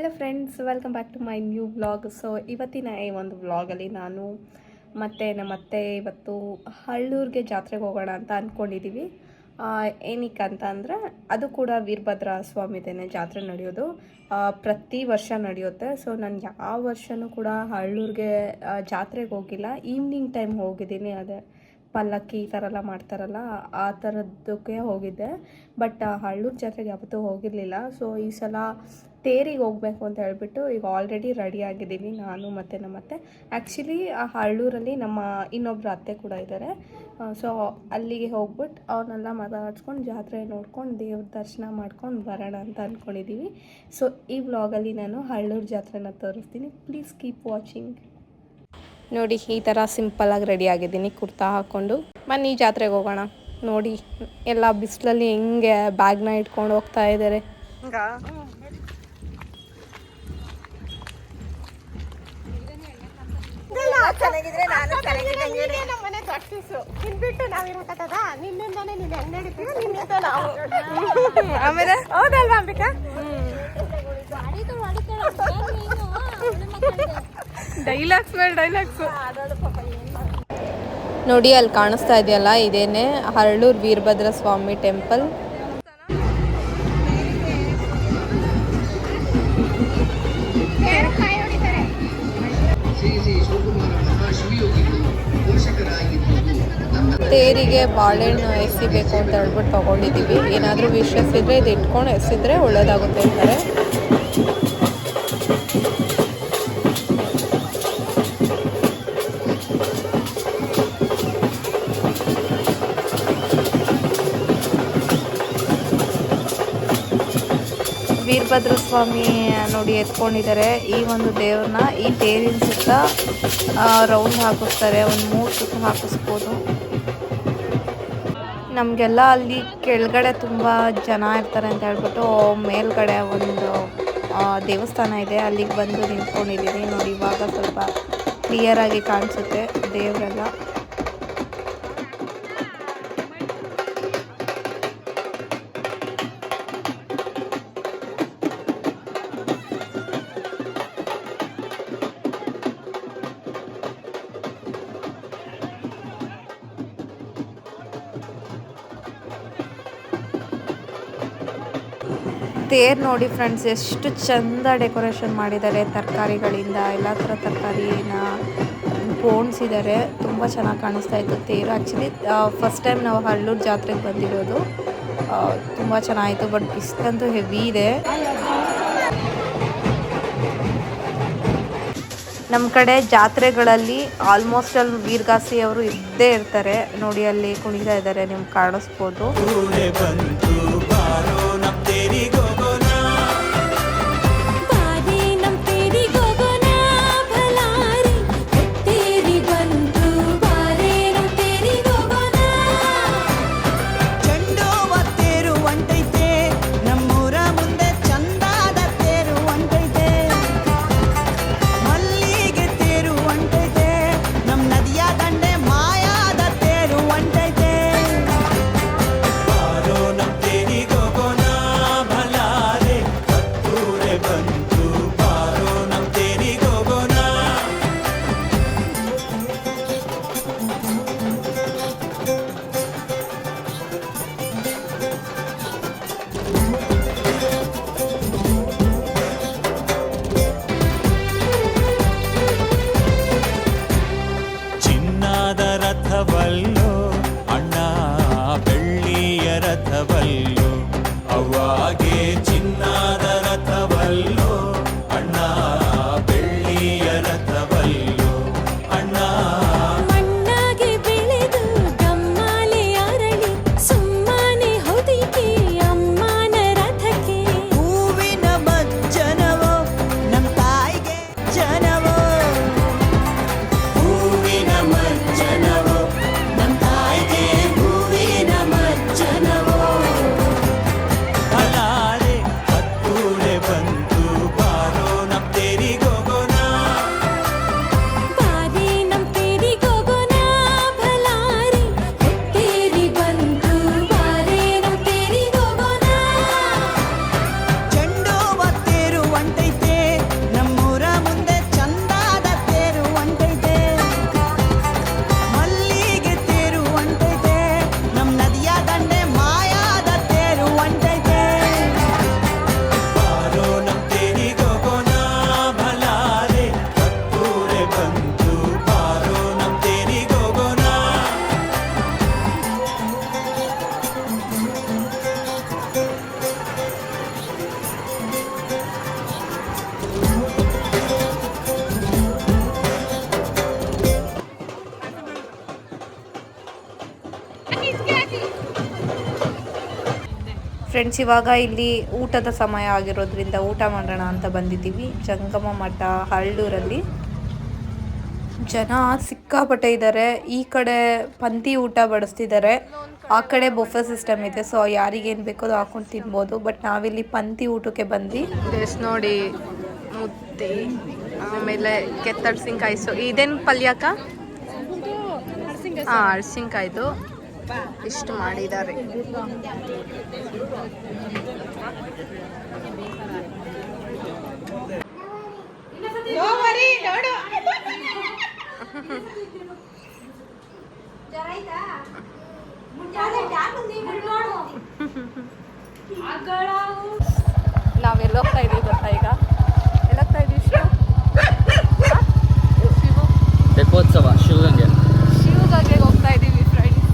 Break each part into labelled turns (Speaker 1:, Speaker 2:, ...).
Speaker 1: Hello friends, welcome back to my new vlog. So ಇವತ್ತಿನ ಈ ಒಂದು ವ್ಲಾಗಲ್ಲಿ ನಾನು ಮತ್ತು ನಮ್ಮತ್ತೆ ಇವತ್ತು ಹಳ್ಳೂರಿಗೆ ಜಾತ್ರೆಗೆ ಹೋಗೋಣ ಅಂತ ಅಂದ್ಕೊಂಡಿದ್ದೀವಿ. ಏನಕ್ಕೆ ಅಂತ ಅಂದರೆ ಅದು ಕೂಡ ವೀರಭದ್ರ ಸ್ವಾಮಿದೇನೆ ಜಾತ್ರೆ ನಡೆಯೋದು. ಪ್ರತಿ ವರ್ಷ ನಡೆಯುತ್ತೆ. ಸೊ ನಾನು ಯಾವ ವರ್ಷವೂ ಕೂಡ ಹಳ್ಳೂರಿಗೆ ಜಾತ್ರೆಗೆ ಹೋಗಿಲ್ಲ. ಈವ್ನಿಂಗ್ ಟೈಮ್ ಹೋಗಿದ್ದೀನಿ. ಅದೇ ಪಲ್ಲಕ್ಕಿ ಈ ಥರ ಎಲ್ಲ ಮಾಡ್ತಾರಲ್ಲ, ಆ ಥರದ್ದಕ್ಕೆ ಹೋಗಿದ್ದೆ. ಬಟ್ ಹಳ್ಳೂರು ಜಾತ್ರೆಗೆ ಯಾವತ್ತೂ ಹೋಗಿರಲಿಲ್ಲ. ಸೊ ಈ ಸಲ ತೇರಿಗೆ ಹೋಗಬೇಕು ಅಂತ ಹೇಳ್ಬಿಟ್ಟು ಈಗ ಆಲ್ರೆಡಿ ರೆಡಿ ಆಗಿದ್ದೀವಿ, ನಾನು ಮತ್ತು ನಮ್ಮತ್ತೆ. ಆ್ಯಕ್ಚುಲಿ ಆ ಹಳ್ಳೂರಲ್ಲಿ ನಮ್ಮ ಇನ್ನೊಬ್ಬರು ಅತ್ತೆ ಕೂಡ ಇದ್ದಾರೆ. ಸೊ ಅಲ್ಲಿಗೆ ಹೋಗ್ಬಿಟ್ಟು ಅವನ್ನೆಲ್ಲ ಮಾತಾಡ್ಸ್ಕೊಂಡು ಜಾತ್ರೆ ನೋಡ್ಕೊಂಡು ದೇವ್ರ ದರ್ಶನ ಮಾಡ್ಕೊಂಡು ಬರೋಣ ಅಂತ ಅಂದ್ಕೊಂಡಿದ್ದೀವಿ. ಸೊ ಈ ವ್ಲಾಗಲ್ಲಿ ನಾನು ಹಳ್ಳೂರು ಜಾತ್ರೆನ ತೋರಿಸ್ತೀನಿ. Please keep watching. ನೋಡಿ, ಈ ಥರ ಸಿಂಪಲ್ಲಾಗಿ ರೆಡಿ ಆಗಿದ್ದೀನಿ, ಕುರ್ತಾ ಹಾಕ್ಕೊಂಡು. ಬನ್ನಿ ಜಾತ್ರೆಗೆ ಹೋಗೋಣ. ನೋಡಿ ಎಲ್ಲ ಬಿಸಿಲಲ್ಲಿ ಹೆಂಗೆ ಬ್ಯಾಗ್ನ ಇಟ್ಕೊಂಡು ಹೋಗ್ತಾ ಇದ್ದಾರೆ.
Speaker 2: ಚೆನ್ನಾಗಿದ್ರೆ ನಾನು ಚೆನ್ನಾಗಿದ್ದಂಗೆ ನಮ್ಮನೆ ಪ್ರಾಕ್ಟೀಸು ತಿನ್ಬಿಟ್ಟು ನಾವಿರಕತ್ತದ ನಿನ್ನಿಂದಾನೆ ನೀನು ಹೆಂಗ್ ನಡೀತೀವಿ ನಿನ್ನಿಂದ ನಾವು
Speaker 1: ಆಮೇಲೆ
Speaker 2: ಹೌದಲ್ವಾ ಅಂಬಿಕಾ?
Speaker 1: ಡೈಲಾಗ್ಸ್ ಮೇಲೆ ಡೈಲಾಗ್ಸ್. ನೋಡಿ ಅಲ್ಲಿ ಕಾಣಿಸ್ತಾ ಇದೆಯಲ್ಲ, ಇದೇನೆ ಹಳ್ಳೂರು ವೀರಭದ್ರ ಸ್ವಾಮಿ ಟೆಂಪಲ್. ತೇರಿಗೆ ಬಾಳೆಹಣ್ಣು ಎಸಿಬೇಕು ಅಂತ ಹೇಳ್ಬಿಟ್ಟು ತಗೊಂಡಿದ್ದೀವಿ. ಏನಾದರೂ ವಿಶೇಷ ಇದ್ದರೆ ಇದು ಇಟ್ಕೊಂಡು ಎಸಿದ್ರೆ ಒಳ್ಳೇದಾಗುತ್ತೆ ಅಂತಾರೆ. ವೀರಭದ್ರ ಸ್ವಾಮಿ ನೋಡಿ ಎತ್ಕೊಂಡಿದ್ದಾರೆ. ಈ ಒಂದು ದೇವ್ರನ್ನ ಈ ತೇರಿನ ಸುತ್ತ ರೌಂಡ್ ಹಾಕಿಸ್ತಾರೆ. ಒಂದು 3 ಸುತ್ತ ಹಾಕಿಸ್ಬೋದು. ನಮಗೆಲ್ಲ ಅಲ್ಲಿ ಕೆಳಗಡೆ ತುಂಬ ಜನ ಇರ್ತಾರೆ ಅಂತ ಹೇಳ್ಬಿಟ್ಟು ಮೇಲ್ಗಡೆ ಒಂದು ದೇವಸ್ಥಾನ ಇದೆ, ಅಲ್ಲಿಗೆ ಬಂದು ನಿಂತ್ಕೊಂಡಿದ್ದೀವಿ. ನೋಡಿ, ಇವಾಗ ಸ್ವಲ್ಪ ಕ್ಲಿಯರಾಗಿ ಕಾಣಿಸುತ್ತೆ ದೇವರೆಲ್ಲ. ತೇರು ನೋಡಿ ಫ್ರೆಂಡ್ಸ್, ಎಷ್ಟು ಚಂದ ಡೆಕೋರೇಷನ್ ಮಾಡಿದ್ದಾರೆ. ತರಕಾರಿಗಳಿಂದ ಎಲ್ಲ ಥರ ತರಕಾರಿನ ಪೋಣಿಸಿದ್ದಾರೆ. ತುಂಬ ಚೆನ್ನಾಗಿ ಕಾಣಿಸ್ತಾ ಇತ್ತು ತೇರು. ಆ್ಯಕ್ಚುಲಿ ಫಸ್ಟ್ ಟೈಮ್ ನಾವು ಹಳ್ಳೂರು ಜಾತ್ರೆಗೆ ಬಂದಿರೋದು. ತುಂಬ ಚೆನ್ನಾಗಿತ್ತು. ಬಟ್ ಬಿಸಿಲಂತೂ ಹೆವಿ ಇದೆ. ನಮ್ಮ ಕಡೆ ಜಾತ್ರೆಗಳಲ್ಲಿ ಆಲ್ಮೋಸ್ಟ್ ಅಲ್ಲಿ ವೀರಗಾಸಿ ಅವರು ಇದ್ದೇ ಇರ್ತಾರೆ. ನೋಡಿ, ಅಲ್ಲಿ ಕುಣಿತಾ ಇದ್ದಾರೆ, ನಿಮ್ಗೆ ಕಾಣಿಸ್ಬೋದು.
Speaker 3: ರಥವಲ್ಲೋ ಅಣ್ಣ ಬೆಳ್ಳಿಯ ರಥವಲ್ಲೋ, ಅವಾಗೆ ಚಿನ್ನದ ರಥವಲ್ಲೋ ಅಣ್ಣ ಬೆಳ್ಳಿಯ ರಥವಲ್ಲೋ ಅಣ್ಣ.
Speaker 4: ಮಣ್ಣಾಗೆ ಬೆಳೆದು ಗಮ್ಮಾಲೆ ಅರಳಿ ಸುಮ್ಮನೆ ಹೊದಿಕೆ ಅಮ್ಮನ ರಥಕ್ಕೆ.
Speaker 2: ಹೂವಿನ ಮಜ್ಜನವೋ ನಮ್ಮ ತಾಯಿಗೆ ಜನವೋ,
Speaker 3: ಹೂವಿನ ಮಜ್ಜನವೋ
Speaker 2: ನಮ್ಮ ತಾಯಿಗೆ ಹೂವಿನ ಮಜ್ಜನವೋ.
Speaker 1: ಫ್ರೆಂಡ್ಸ್, ಇವಾಗ ಇಲ್ಲಿ ಊಟದ ಸಮಯ ಆಗಿರೋದ್ರಿಂದ ಊಟ ಮಾಡೋಣ ಅಂತ ಬಂದಿದ್ದೀವಿ. ಜಂಗಮ ಮಠ ಹಳ್ಳೂರಲ್ಲಿ ಜನ ಸಿಕ್ಕಾಪಟ್ಟೆ ಇದ್ದಾರೆ. ಈ ಕಡೆ ಪಂಥಿ ಊಟ ಬಡಿಸ್ತಿದ್ದಾರೆ, ಆ ಕಡೆ ಬೊಫೆ ಸಿಸ್ಟಮ್ ಇದೆ. ಸೊ ಯಾರಿಗೇನು ಬೇಕೋ ಅದು ಹಾಕೊಂಡು ತಿನ್ಬೋದು. ಬಟ್ ನಾವಿಲ್ಲಿ ಪಂಥಿ ಊಟಕ್ಕೆ ಬಂದ್ವಿ. ನೋಡಿ ಮುದ್ದೆ, ಆಮೇಲೆ ಕೆತ್ತಡ್ಸಿನ್ಕಾಯಿ. ಸೊ ಇದೇನು ಪಲ್ಯಕ್ಕ? ಹಾಂ, ಅರ್ಸಿನ್ಕಾಯ್ದು ಇಷ್ಟು ಮಾಡಿದ್ದಾರೆ.
Speaker 2: ನೋಡು
Speaker 1: ನಾವೆಲ್ಲ ಹೋಗ್ತಾ ಇದೀವಿ ಗೊತ್ತಾ? ಈಗ ಎಲ್ಲ ಹೋಗ್ತಾ ಇದೀವಿ
Speaker 5: ತೆಪ್ಪೋತ್ಸವ
Speaker 1: ಶಿವಗಂಗೆಗೆ ಹೋಗ್ತಾ ಇದ್ದೀವಿ ಫ್ರೆಂಡ್ಸ್.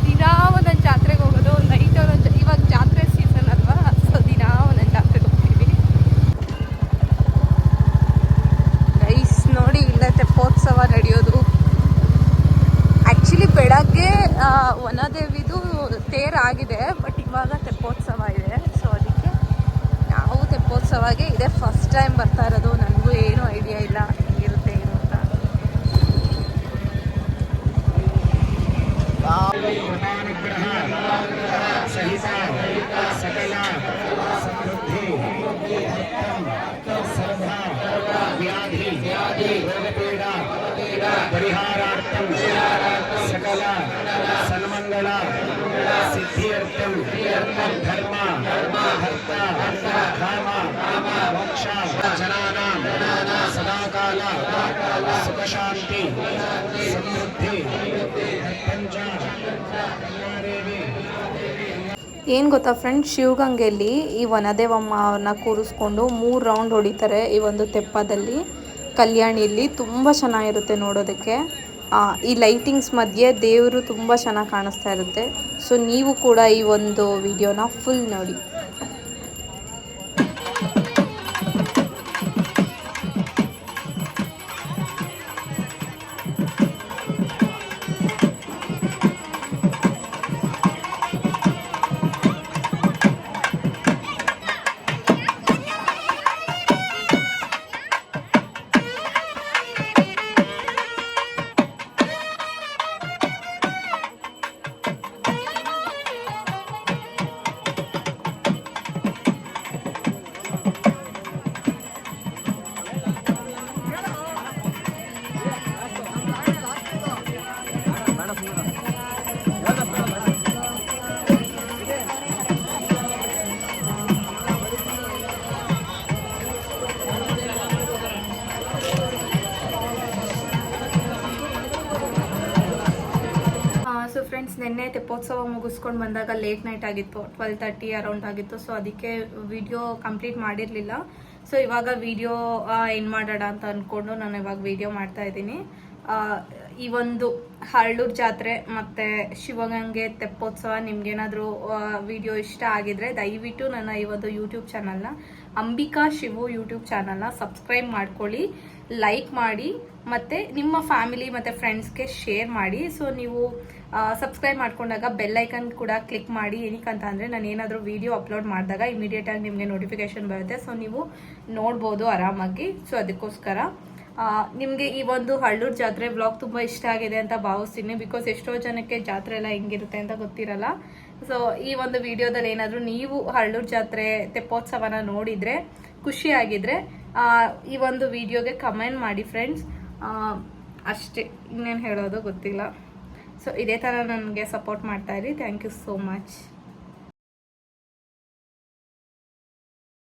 Speaker 1: ದಿನಾ ಒಂದೊಂದು ಜಾತ್ರೆಗೆ ಹೋಗೋದು. ನೈಟ್ ಇವಾಗ ಜಾತ್ರೆ ಸೀಸನ್ ಅಲ್ವಾ, ಸೊ ದಿನಾ ಒಂದೊಂದು ಜಾತ್ರೆಗೆ ಹೋಗ್ತೀವಿ. ಗೈಸ್ ನೋಡಿ, ಇಲ್ಲೇ ತೆಪ್ಪೋತ್ಸವ ನಡೆಯೋದು. ಆ್ಯಕ್ಚುಲಿ ಬೆಳಗ್ಗೆ ವನದೇವಿದು ತೇರಾಗಿದೆ, ಬಟ್ ಇವಾಗ ತೆಪ್ಪೋತ್ಸವ ಇದೆ. ಸೊ ಅದಕ್ಕೆ ನಾವು ತೆಪ್ಪೋತ್ಸವಗೆ ಇದೇ ಫಸ್ಟ್ ಟೈಮ್ ಬರ್ತಾ ಇರೋದು. ನನಗೂ ಏನೂ ಐಡಿಯಾ ಇಲ್ಲ ಹೇಗಿರುತ್ತೆ ಏನು ಅಂತ.
Speaker 6: ಸಹಿತ ಸಕಲ ಸಮೃದ್ಧಿ ಸರ್ವ ವ್ಯಾಧಿ ರೋಗಪೀಡ ಪರಿಹಾರಾರ್ಥಂ ಸಕಲ ಸನ್ಮಂಗಳ ಸಿದ್ಧಿಯರ್ಥಂ ಧರ್ಮ ಭಕ್ತ ಕಾಮ ಮೋಕ್ಷ ಜನಾನಾಂ ಸದಾಕಾಲ ಸುಖ ಶಾಂತಿ ಸಮೃದ್ಧಿ ಪಂಚ
Speaker 1: ಏನು ಗೊತ್ತಾ ಫ್ರೆಂಡ್ಸ್, ಶಿವಗಂಗೆಯಲ್ಲಿ ಈ ವನದೇವಮ್ಮನ ಕೂರಿಸ್ಕೊಂಡು 3 ರೌಂಡ್ ಹೊಡಿತಾರೆ ಈ ಒಂದು ತೆಪ್ಪದಲ್ಲಿ, ಕಲ್ಯಾಣಿಯಲ್ಲಿ. ತುಂಬ ಚೆನ್ನಾಗಿರುತ್ತೆ ನೋಡೋದಕ್ಕೆ. ಈ ಲೈಟಿಂಗ್ಸ್ ಮಧ್ಯೆ ದೇವರು ತುಂಬ ಚೆನ್ನಾಗಿ ಕಾಣಿಸ್ತಾ ಇರುತ್ತೆ. ಸೊ ನೀವು ಕೂಡ ಈ ಒಂದು ವಿಡಿಯೋನ ಫುಲ್ ನೋಡಿ. ಸೊ ಫ್ರೆಂಡ್ಸ್, ನಿನ್ನೆ ತೆಪ್ಪೋತ್ಸವ ಮುಗಿಸ್ಕೊಂಡು ಬಂದಾಗ ಲೇಟ್ ನೈಟ್ ಆಗಿತ್ತು, 12:30 ಅರೌಂಡ್ ಆಗಿತ್ತು. ಸೊ ಅದಕ್ಕೆ ವಿಡಿಯೋ ಕಂಪ್ಲೀಟ್ ಮಾಡಿರಲಿಲ್ಲ. ಸೊ ಇವಾಗ ವಿಡಿಯೋ ಏನು ಮಾಡೋಣ ಅಂತ ಅಂದ್ಕೊಂಡು ನಾನು ಇವಾಗ ವಿಡಿಯೋ ಮಾಡ್ತಾ ಇದ್ದೀನಿ. ಈ ಒಂದು ಹಳ್ಳೂರು ಜಾತ್ರೆ ಮತ್ತು ಶಿವಗಂಗೆ ತೆಪ್ಪೋತ್ಸವ ನಿಮ್ಗೇನಾದರೂ ವಿಡಿಯೋ ಇಷ್ಟ ಆಗಿದ್ರೆ ದಯವಿಟ್ಟು ನನ್ನ ಈ ಒಂದು ಯೂಟ್ಯೂಬ್ ಚಾನಲ್ನ ಅಂಬಿಕಾ ಶಿವು ಯೂಟ್ಯೂಬ್ ಚಾನಲ್ನ ಸಬ್ಸ್ಕ್ರೈಬ್ ಮಾಡ್ಕೊಳ್ಳಿ, ಲೈಕ್ ಮಾಡಿ, ಮತ್ತು ನಿಮ್ಮ ಫ್ಯಾಮಿಲಿ ಮತ್ತು ಫ್ರೆಂಡ್ಸ್ಗೆ ಶೇರ್ ಮಾಡಿ. ಸೊ ನೀವು ಸಬ್ಸ್ಕ್ರೈಬ್ ಮಾಡ್ಕೊಂಡಾಗ ಬೆಲ್ಲೈಕನ್ ಕೂಡ ಕ್ಲಿಕ್ ಮಾಡಿ. ಏನಕ್ಕಂತ ಅಂದರೆ ನಾನು ಏನಾದರೂ ವಿಡಿಯೋ ಅಪ್ಲೋಡ್ ಮಾಡಿದಾಗ ಇಮಿಡಿಯೇಟಾಗಿ ನಿಮಗೆ ನೋಟಿಫಿಕೇಶನ್ ಬರುತ್ತೆ. ಸೊ ನೀವು ನೋಡ್ಬೋದು ಆರಾಮಾಗಿ. ಸೊ ಅದಕ್ಕೋಸ್ಕರ ನಿಮಗೆ ಈ ಒಂದು ಹಳ್ಳೂರು ಜಾತ್ರೆ ವ್ಲಾಗ್ ತುಂಬ ಇಷ್ಟ ಆಗಿದೆ ಅಂತ ಭಾವಿಸ್ತೀನಿ. ಬಿಕಾಸ್ ಎಷ್ಟೋ ಜನಕ್ಕೆ ಜಾತ್ರೆ ಎಲ್ಲ ಹೆಂಗಿರುತ್ತೆ ಅಂತ ಗೊತ್ತಿರಲ್ಲ. ಸೊ ಈ ಒಂದು ವಿಡಿಯೋದಲ್ಲಿ ಏನಾದರೂ ನೀವು ಹಳ್ಳೂರು ಜಾತ್ರೆ ತೆಪ್ಪೋತ್ಸವನ ನೋಡಿದರೆ, ಖುಷಿಯಾಗಿದ್ದರೆ ಈ ಒಂದು ವಿಡಿಯೋಗೆ ಕಮೆಂಟ್ ಮಾಡಿ ಫ್ರೆಂಡ್ಸ್. ಅಷ್ಟೇ, ಇನ್ನೇನು ಹೇಳೋದು ಗೊತ್ತಿಲ್ಲ. ಸೊ ಇದೇ ಥರ ನನಗೆ ಸಪೋರ್ಟ್ ಮಾಡ್ತಾಯಿರಿ. Thank you so much.